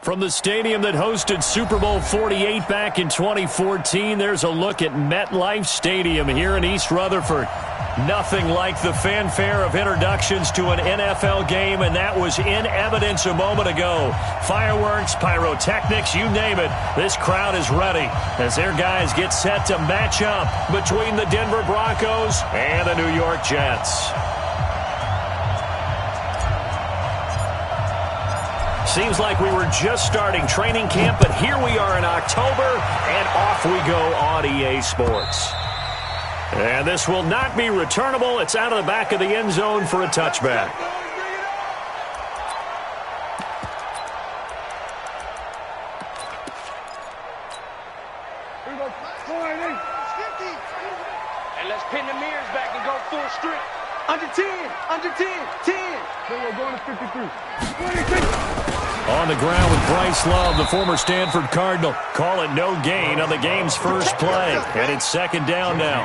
From the stadium that hosted Super Bowl 48 back in 2014, there's a look at MetLife Stadium here in East Rutherford. Nothing like the fanfare of introductions to an NFL game, and that was in evidence a moment ago. Fireworks, pyrotechnics, you name it. This crowd is ready as their guys get set to match up between the Denver Broncos and the New York Jets. Seems like we were just starting training camp, but here we are in October, and off we go on EA Sports. And this will not be returnable. It's out of the back of the end zone for a touchback. And let's pin the mirrors back and go full strip. Under 10, under 10, 10. We're going to 53. On the ground with Bryce Love, the former Stanford Cardinal. Call it no gain on the game's first play. And it's second down now.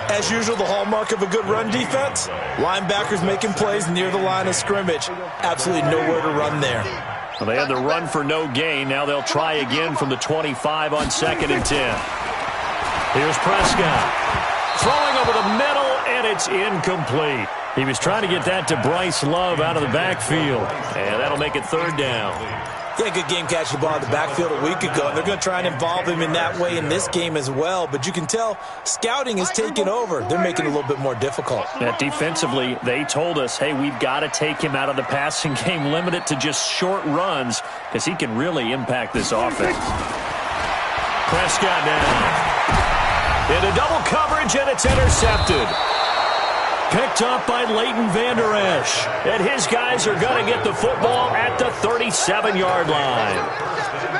As usual, the hallmark of a good run defense, linebackers making plays near the line of scrimmage. Absolutely nowhere to run there. Well, they had the run for no gain. Now they'll try again from the 25 on 2nd and 10. Here's Prescott. Throwing over the middle, and it's incomplete. He was trying to get that to Bryce Love out of the backfield, and that'll make it third down. Yeah, good game catching the ball in the backfield a week ago, and they're going to try and involve him in that way in this game as well. But you can tell scouting is taking over. They're making it a little bit more difficult. Yeah, defensively, they told us, hey, we've got to take him out of the passing game, limit it to just short runs, because he can really impact this offense. Prescott now. Into double coverage, and it's intercepted. Picked up by Leighton Vander Esch. And his guys are going to get the football at the 37-yard line.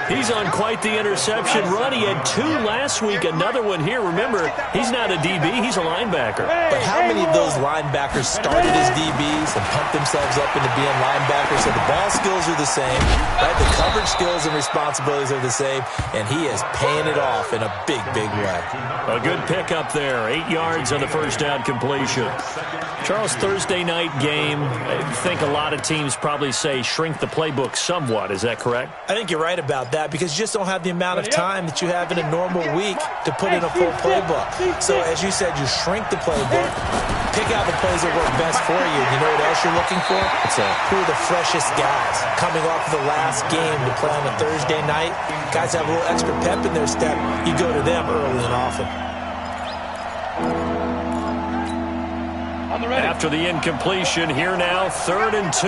He's on quite the interception run. He had 2 last week, another one here. Remember, he's not a DB, he's a linebacker. But how many of those linebackers started as DBs and pumped themselves up into being linebackers? So the ball skills are the same, right? The coverage skills and responsibilities are the same, and he is paying it off in a big, big way. A good pickup there. 8 yards on the first down completion. Charles, Thursday night game, I think a lot of teams probably say shrink the playbook somewhat. Is that correct? I think you're right about that because you just don't have the amount of time that you have in a normal week to put in a full playbook. So as you said, you shrink the playbook, pick out the plays that work best for you. You know what else you're looking for? Who are the freshest guys coming off of the last game to play on a Thursday night? Guys have a little extra pep in their step. You go to them early and often. After the incompletion, here now, 3rd and 2.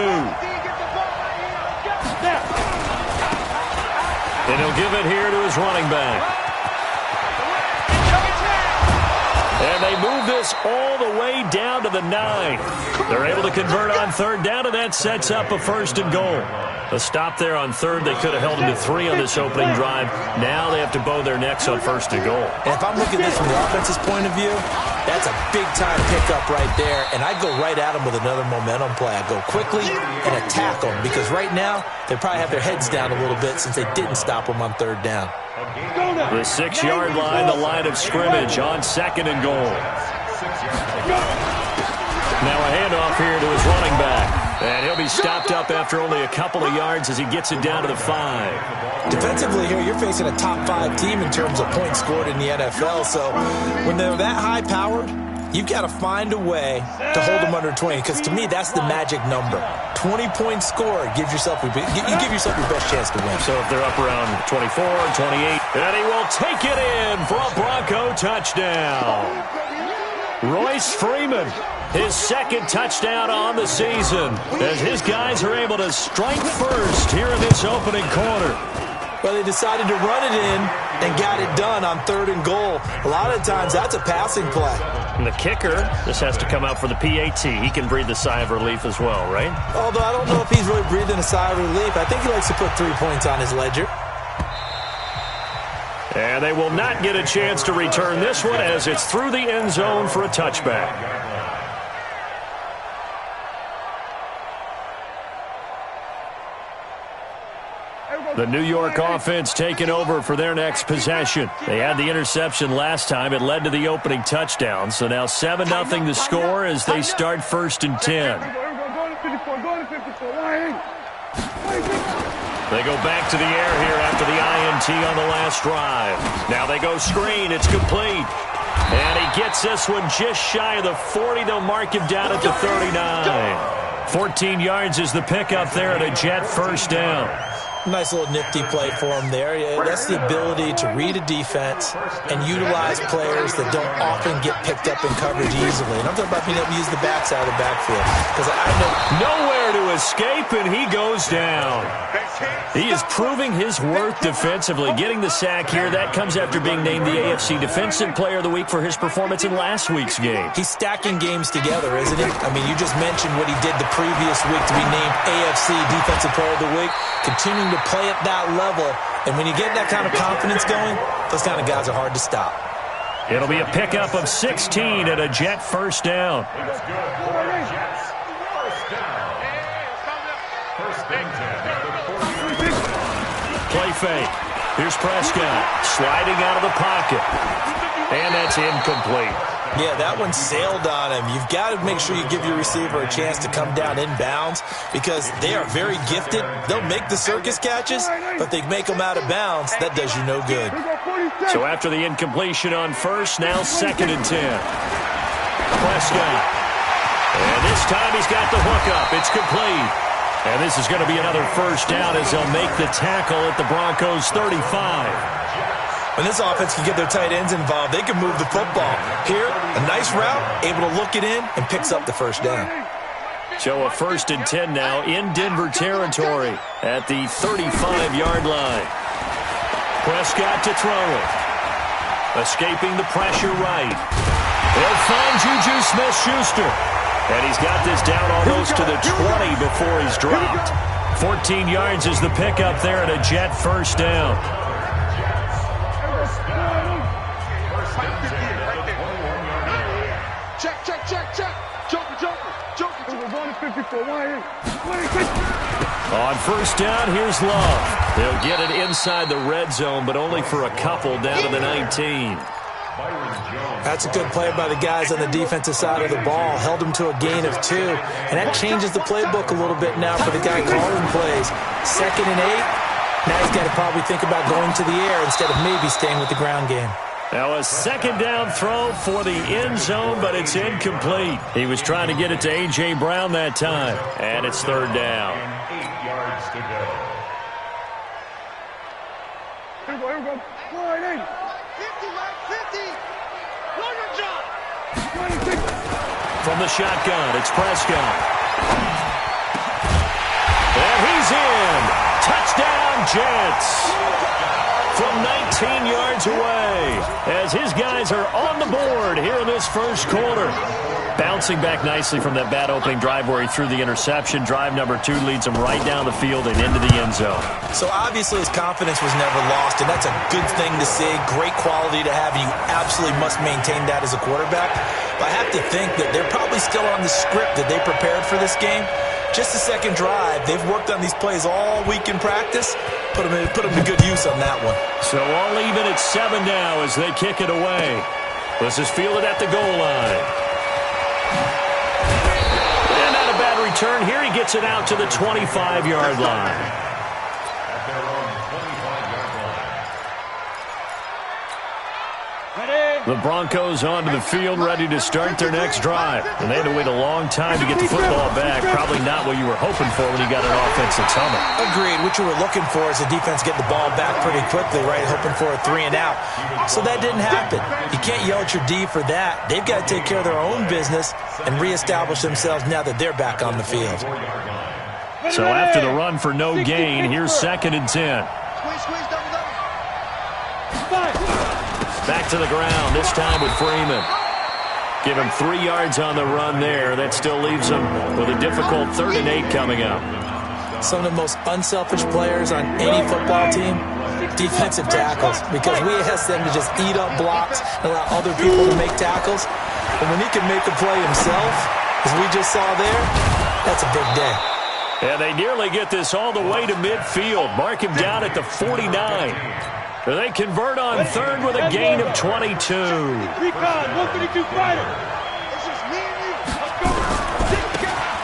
And he'll give it here to his running back. And they move this all the way down to the 9. They're able to convert on 3rd down, and that sets up a 1st and goal. A stop there on 3rd. They could have held him to 3 on this opening drive. Now they have to bow their necks on 1st and goal. And if I'm looking at this from the offense's point of view, that's a big-time pickup right there. And I'd go right at them with another momentum play. I'd go quickly and attack them because right now they probably have their heads down a little bit since they didn't stop them on 3rd down. The 6-yard line, the line of scrimmage on 2nd and goal. Now a handoff here to his running back. And he'll be stopped up after only a couple of yards as he gets it down to the 5. Defensively here, you're facing a top 5 team in terms of points scored in the NFL. So when they're that high-powered, you've got to find a way to hold them under 20. Because to me, that's the magic number. 20 points scored, you give yourself your best chance to win. So if they're up around 24, 28, and he will take it in for a Bronco touchdown. Royce Freeman, his 2nd touchdown on the season, as his guys are able to strike first here in this opening quarter. Well, they decided to run it in and got it done on 3rd and goal. A lot of times, that's a passing play. And the kicker just has to come out for the PAT. He can breathe a sigh of relief as well, right? Although I don't know if he's really breathing a sigh of relief. I think he likes to put 3 points on his ledger. And they will not get a chance to return this one as it's through the end zone for a touchback. The New York offense taking over for their next possession. They had the interception last time. It led to the opening touchdown. So now 7-0 to score as they start 1st and 10. They go back to the air here after the INT on the last drive. Now they go screen. It's complete. And he gets this one just shy of the 40. They'll mark him down at the 39. 14 yards is the pickup there at a Jet first down. Nice little nifty play for him there. Yeah, that's the ability to read a defense and utilize players that don't often get picked up in coverage easily. And I'm talking about being able to use the backside of the backfield. Because I know nowhere to escape, and he goes down. He is proving his worth defensively, getting the sack here. That comes after being named the AFC Defensive Player of the Week for his performance in last week's game. He's stacking games together, isn't he? I mean, you just mentioned what he did the previous week to be named AFC Defensive Player of the Week. Continuing to play at that level, and when you get that kind of confidence going, those kind of guys are hard to stop. It'll be a pickup of 16 at a Jet first down. Play fake. Here's Prescott sliding out of the pocket, and that's incomplete. Yeah, that one sailed on him. You've got to make sure you give your receiver a chance to come down inbounds because they are very gifted. They'll make the circus catches, but they make them out of bounds. That does you no good. So after the incompletion on first, now 2nd and 10. Prescott. And this time he's got the hookup. It's complete. And this is going to be another first down as they'll make the tackle at the Broncos' 35. When this offense can get their tight ends involved, they can move the football. Here, a nice route, able to look it in, and picks up the first down. So a 1st and 10 now in Denver territory at the 35-yard line. Prescott to throw it. Escaping the pressure right. They'll find Juju Smith-Schuster. And he's got this down almost to the 20 before he's dropped. 14 yards is the pickup there at a Jet first down. Check. Joker. We're going to 54. On first down, here's Love. They'll get it inside the red zone, but only for a couple down to the 19. That's a good play by the guys on the defensive side of the ball. Held them to a gain of 2. And that changes the playbook a little bit now for the guy calling plays. 2nd and 8. Now he's got to probably think about going to the air instead of maybe staying with the ground game. Now a 2nd down throw for the end zone, but it's incomplete. He was trying to get it to A.J. Brown that time. And it's 3rd down. 8 yards to go. Here we go. 50, 50. Run your job. From the shotgun, it's Prescott. And he's in. Touchdown, Jets. From 19 yards away, as his guys are on the board here in this first quarter. Bouncing back nicely from that bad opening drive where he threw the interception. Drive number 2 leads him right down the field and into the end zone. So obviously his confidence was never lost, and that's a good thing to see. Great quality to have, and you absolutely must maintain that as a quarterback. But I have to think that they're probably still on the script that they prepared for this game. Just the 2nd drive. They've worked on these plays all week in practice. Put them to good use on that one. So all even at 7 now as they kick it away. This is fielded at the goal line. And not a bad return here. He gets it out to the 25-yard line. The Broncos onto the field, ready to start their next drive. And they had to wait a long time to get the football back. Probably not what you were hoping for when you got an offensive tunnel. Agreed. What you were looking for is the defense get the ball back pretty quickly, right? Hoping for a 3 and out. So that didn't happen. You can't yell at your D for that. They've got to take care of their own business and reestablish themselves now that they're back on the field. So after the run for no gain, here's 2nd and 10. Back to the ground, this time with Freeman. Give him 3 yards on the run there. That still leaves him with a difficult 3rd and 8 coming up. Some of the most unselfish players on any football team, defensive tackles, because we ask them to just eat up blocks and allow other people to make tackles. And when he can make a play himself, as we just saw there, that's a big day. And they nearly get this all the way to midfield. Mark him down at the 49. They convert on 3rd with a gain of 22. And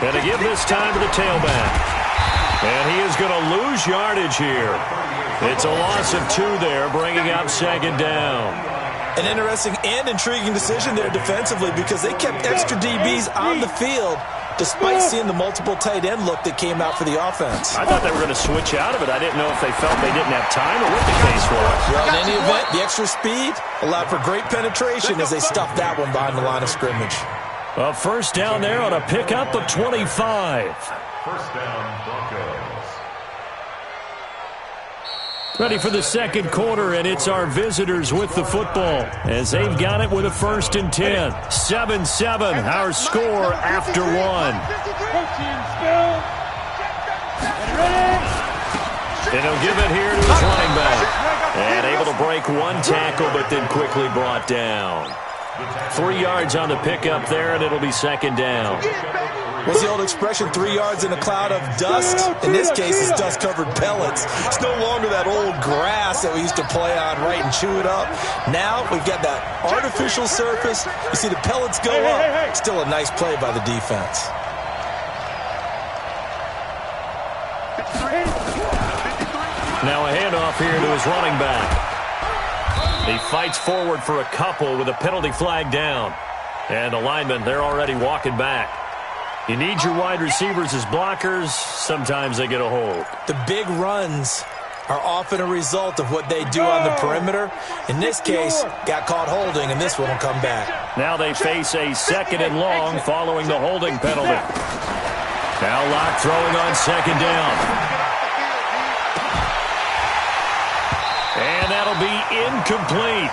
to give this time to the tailback. And he is going to lose yardage here. It's a loss of 2 there, bringing up second down. An interesting and intriguing decision there defensively because they kept extra DBs on the field despite seeing the multiple tight end look that came out for the offense. I thought they were going to switch out of it. I didn't know if they felt they didn't have time or what the case was. Well, in any event, the extra speed allowed for great penetration as they stuffed that one behind the line of scrimmage. A first down there on a pickup of 25. First down, Broncos. Ready for the second quarter, and it's our visitors with the football as they've got it with a 1st and 10. 7-7, our score after 1. And he'll give it here to his running back. And able to break 1 tackle, but then quickly brought down. 3 yards on the pickup there, and it'll be second down. What's the old expression, 3 yards in a cloud of dust? In this case, it's dust-covered pellets. It's no longer that old grass that we used to play on, right, and chew it up. Now we've got that artificial surface. You see the pellets go up. Still a nice play by the defense. Now a handoff here to his running back. He fights forward for a couple with a penalty flag down. And the linemen, they're already walking back. You need your wide receivers as blockers. Sometimes they get a hold. The big runs are often a result of what they do on the perimeter. In this case, got caught holding, and this one will come back. Now they face a 2nd and long following the holding penalty. Now Locke throwing on second down. And that'll be incomplete.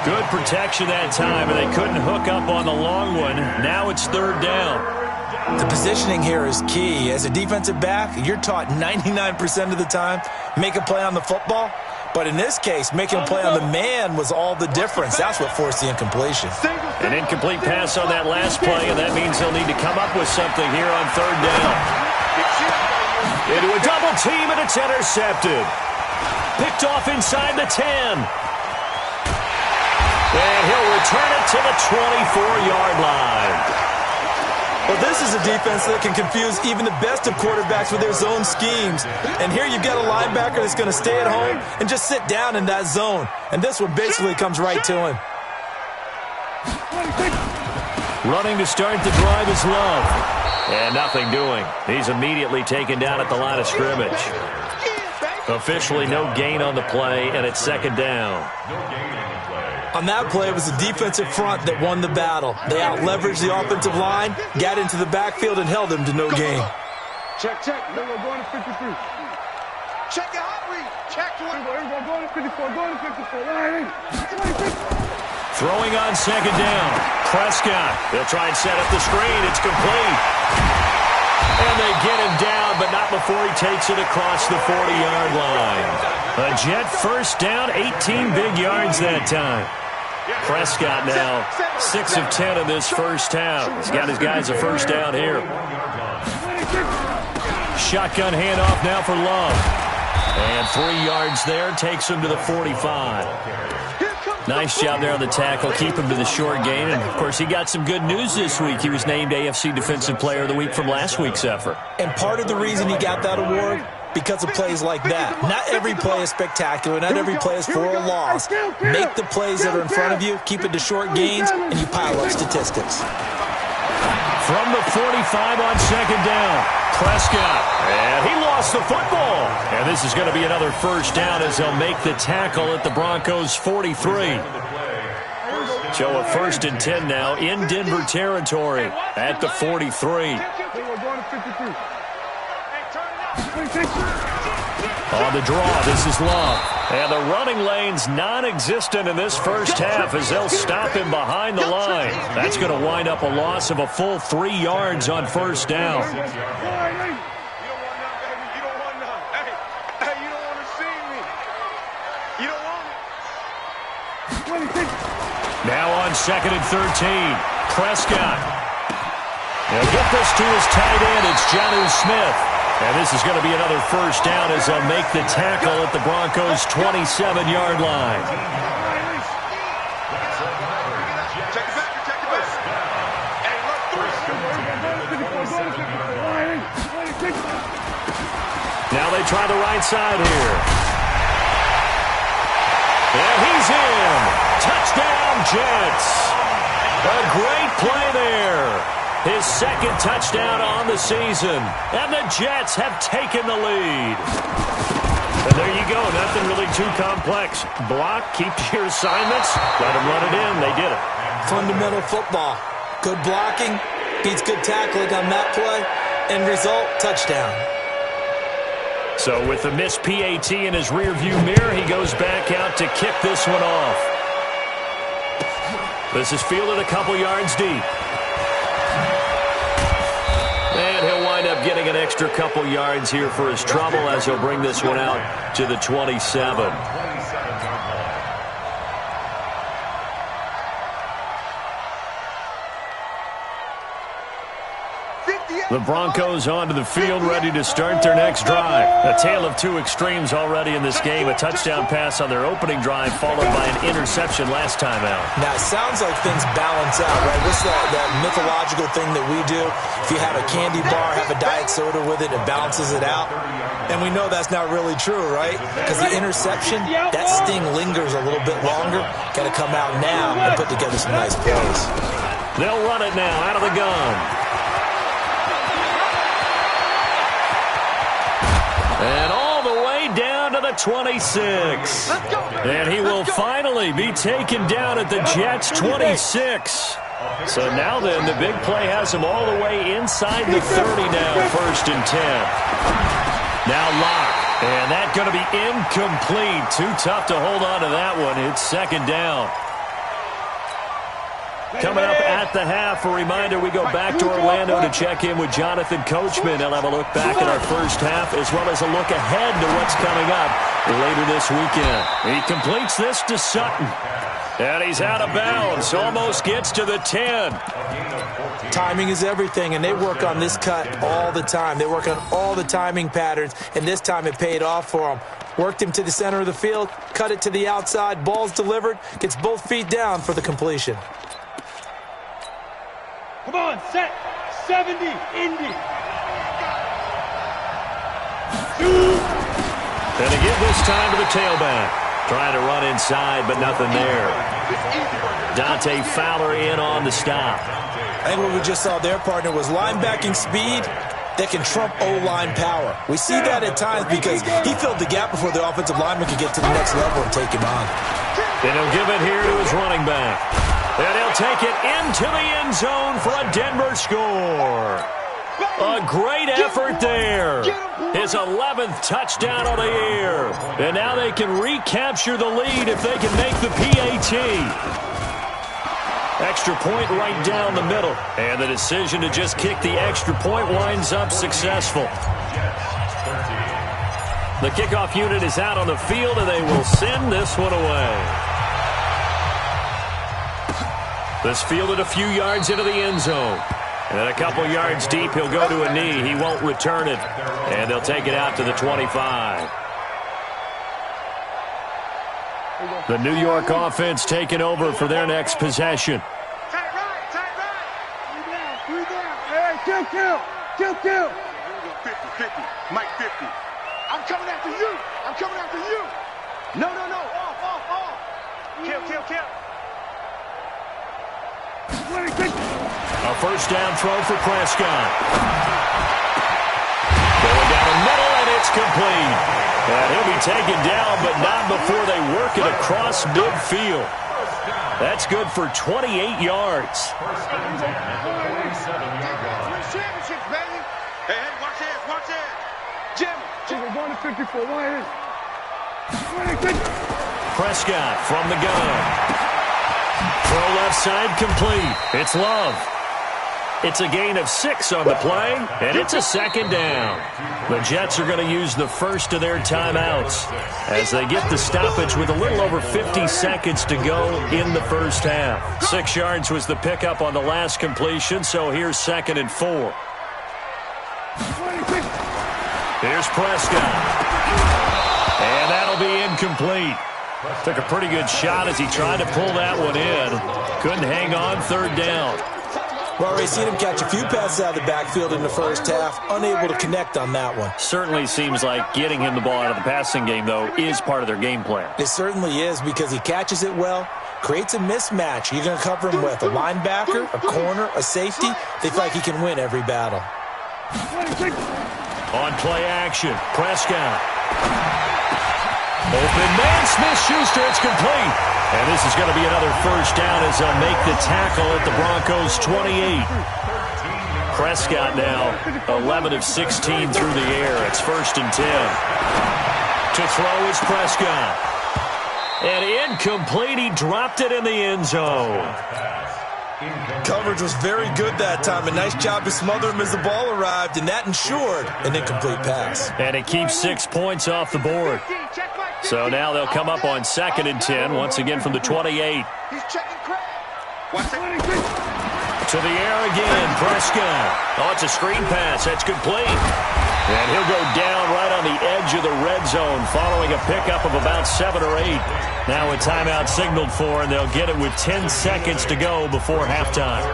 Good protection that time, and they couldn't hook up on the long one. Now it's 3rd down. The positioning here is key. As a defensive back, you're taught 99% of the time, make a play on the football. But in this case, making a play on the man was all the difference. That's what forced the incompletion. An incomplete pass on that last play, and that means they'll need to come up with something here on 3rd down. Into a double team, and it's intercepted. Picked off inside the 10. And he'll return it to the 24-yard line. Well, this is a defense that can confuse even the best of quarterbacks with their zone schemes. And here you've got a linebacker that's going to stay at home and just sit down in that zone. And this one basically comes right to him. Running to start the drive is Love. And nothing doing. He's immediately taken down at the line of scrimmage. Officially no gain on the play, and it's 2nd down. On that play, it was the defensive front that won the battle. They out-leveraged the offensive line, got into the backfield, and held them to no gain. Check. We're going to 53. Check your hot read. Check to it. We're going to 54. Going to 54. Throwing on second down. Prescott. They'll try and set up the screen. It's complete. And they get him down, but not before he takes it across the 40-yard line. A Jet first down, 18 big yards that time. Prescott now 6 of 10 in this first half. He's got his guys a first down here. Shotgun handoff now for Love. And 3 yards there takes him to the 45. Nice job there on the tackle. Keep him to the short gain. And, of course, he got some good news this week. He was named AFC Defensive Player of the Week from last week's effort. And part of the reason he got that award, because of plays like that. Not every play is spectacular. Not every play is for a loss. Make the plays that are in front of you, keep it to short gains, and you pile up statistics. From the 45 on second down, Prescott. And he lost the football. And this is going to be another first down as they'll make the tackle at the Broncos' 43. So a 1st and 10 now in Denver territory at the 43. On the draw, this is Love. And the running lane's non-existent in this first half as they'll stop him behind the line. That's going to wind up a loss of a full 3 yards on first down. Now on 2nd and 13, Prescott. They'll get this to his tight end. It's Jonnu Smith. And this is going to be another first down as they'll make the tackle at the Broncos' 27-yard line. Now they try the right side here. And he's in. Touchdown, Jets. A great play there. His second touchdown on the season. And the Jets have taken the lead. And there you go. Nothing really too complex. Block, keep to your assignments, let them run it in. They did it. Fundamental football. Good blocking beats good tackling on that play. End result, touchdown. So with the missed PAT in his rearview mirror, he goes back out to kick this one off. This is fielded a couple yards deep. And he'll wind up getting an extra couple yards here for his trouble as he'll bring this one out to the 27. The Broncos onto the field, ready to start their next drive. A tale of two extremes already in this game. A touchdown pass on their opening drive, followed by an interception last time out. Now, it sounds like things balance out, right? What's that mythological thing that we do? If you have a candy bar, have a diet soda with it, it balances it out. And we know that's not really true, right? Because the interception, that sting lingers a little bit longer. Got to come out now and put together some nice plays. They'll run it now out of the gun. And all the way down to the 26. And he will finally be taken down at the Jets' 26. So now then, the big play has him all the way inside the 30 now, 1st and 10. Now Locke. And that's going to be incomplete. Too tough to hold on to that one. It's 2nd down. Coming up at the half, a reminder, we go back to Orlando to check in with Jonathan Coachman. He'll have a look back at our first half as well as a look ahead to what's coming up later this weekend. He completes this to Sutton. And he's out of bounds. Almost gets to the 10. Timing is everything, and they work on this cut all the time. They work on all the timing patterns, and this time it paid off for them. Worked him to the center of the field, cut it to the outside, ball's delivered, gets both feet down for the completion. Come on, set. 70, Indy. And to give this time to the tailback. Trying to run inside, but nothing there. Dante Fowler in on the stop. I think what we just saw there, partner, was linebacking speed that can trump O-line power. We see that at times because he filled the gap before the offensive lineman could get to the next level and take him on. And he'll give it here to his running back. And he'll take it into the end zone for a Denver score. A great effort there. His 11th touchdown of the year. And now they can recapture the lead if they can make the PAT. Extra point right down the middle. And the decision to just kick the extra point winds up successful. The kickoff unit is out on the field, and they will send this one away. This fielded a few yards into the end zone. And a couple yards deep, he'll go to a knee. He won't return it. And they'll take it out to the 25. The New York offense taking over for their next possession. Tight right, tight right. 3 down. Hey, kill. 50, Mike 50. I'm coming after you. No. Off. Kill. A first down throw for Prescott. Going down the middle, and it's complete. And he'll be taken down, but not before they work it across midfield. That's good for 28 yards. Championships, baby. Hey, watch this. Jim, we're going to 54. Why is Prescott from the gun. Throw left side complete. It's Love. It's a gain of 6 on the play, and it's a 2nd down. The Jets are going to use the first of their timeouts as they get the stoppage with a little over 50 seconds to go in the first half. 6 yards was the pickup on the last completion, so here's 2nd and 4. Here's Prescott. And that'll be incomplete. Took a pretty good shot as he tried to pull that one in. Couldn't hang on 3rd down. We've already seen him catch a few passes out of the backfield in the first half, unable to connect on that one. Certainly seems like getting him the ball out of the passing game, though, is part of their game plan. It certainly is, because he catches it well, creates a mismatch. You're going to cover him with a linebacker, a corner, a safety. They feel like he can win every battle. On play action, Prescott. Open man, Smith-Schuster, it's complete. And this is going to be another first down as they'll make the tackle at the Broncos' 28. Prescott now 11 of 16 through the air. It's 1st and 10. To throw is Prescott. And incomplete. He dropped it in the end zone. Coverage was very good that time. A nice job to smother him as the ball arrived, and that ensured an incomplete pass. And it keeps 6 points off the board. So now they'll come up on 2nd and 10, once again from the 28. To the air again, Prescott. Oh, it's a screen pass. That's complete. And he'll go down right on the edge of the red zone following a pickup of about 7 or 8. Now a timeout signaled for, and they'll get it with 10 seconds to go before halftime.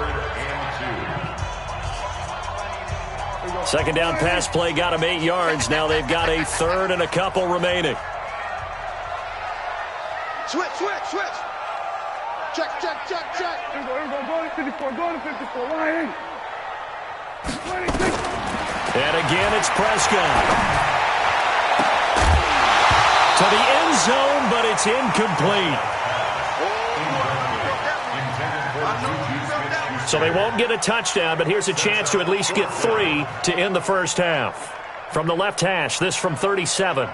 Second down pass play got him 8 yards. Now they've got a 3rd and a couple remaining. Switch. Check. Here we go. Go to 54. Line. 26. And again, it's Prescott. To the end zone, but it's incomplete. So they won't get a touchdown, but here's a chance to at least get 3 to end the first half. From the left hash, this from 37.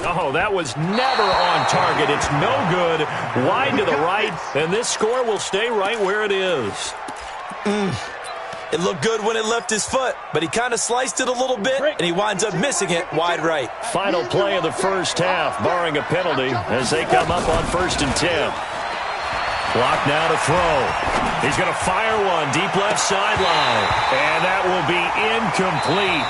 Oh, that was never on target. It's no good. Wide to the right, and this score will stay right where it is. It looked good when it left his foot, but he kind of sliced it a little bit, and he winds up missing it wide right. Final play of the first half, barring a penalty, as they come up on 1st and 10. Clock now to throw. He's going to fire one deep left sideline, and that will be incomplete.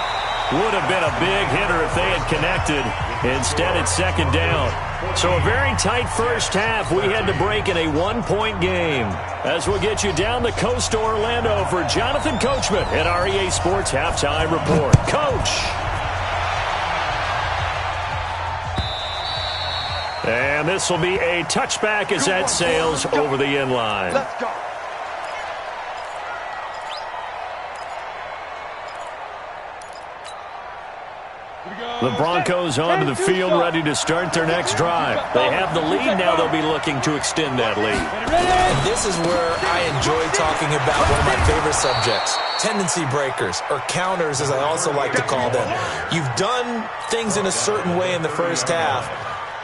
Would have been a big hitter if they had connected. Instead, it's 2nd down. So a very tight first half. We had to break in a 1-point game. As we'll get you down the coast to Orlando for Jonathan Coachman at our EA Sports Halftime Report. Coach! And this will be a touchback as that sails over the end line. Let's go. The Broncos onto the field, ready to start their next drive. They have the lead. Now they'll be looking to extend that lead. And this is where I enjoy talking about one of my favorite subjects, tendency breakers, or counters, as I also like to call them. You've done things in a certain way in the first half,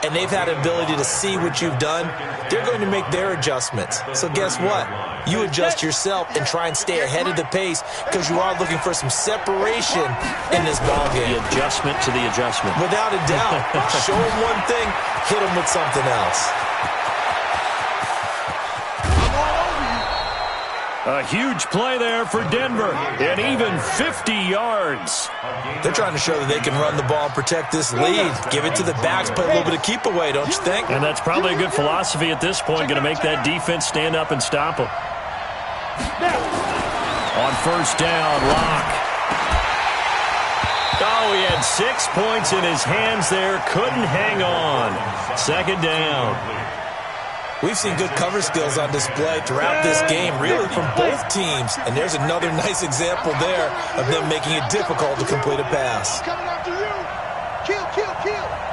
and they've had an ability to see what you've done. They're going to make their adjustments. So guess what? You adjust yourself and try and stay ahead of the pace, because you are looking for some separation in this ballgame. The adjustment to the adjustment. Without a doubt. Show them one thing, hit them with something else. A huge play there for Denver, and even 50 yards. They're trying to show that they can run the ball and protect this lead. Give it to the backs, play a little bit of keep away, don't you think? And that's probably a good philosophy at this point, going to make that defense stand up and stop them. On 1st down, Locke. Oh, he had 6 points in his hands there, couldn't hang on. 2nd down. We've seen good cover skills on display throughout this game, really from both teams. And there's another nice example there of them making it difficult to complete a pass. Coming after you. Kill.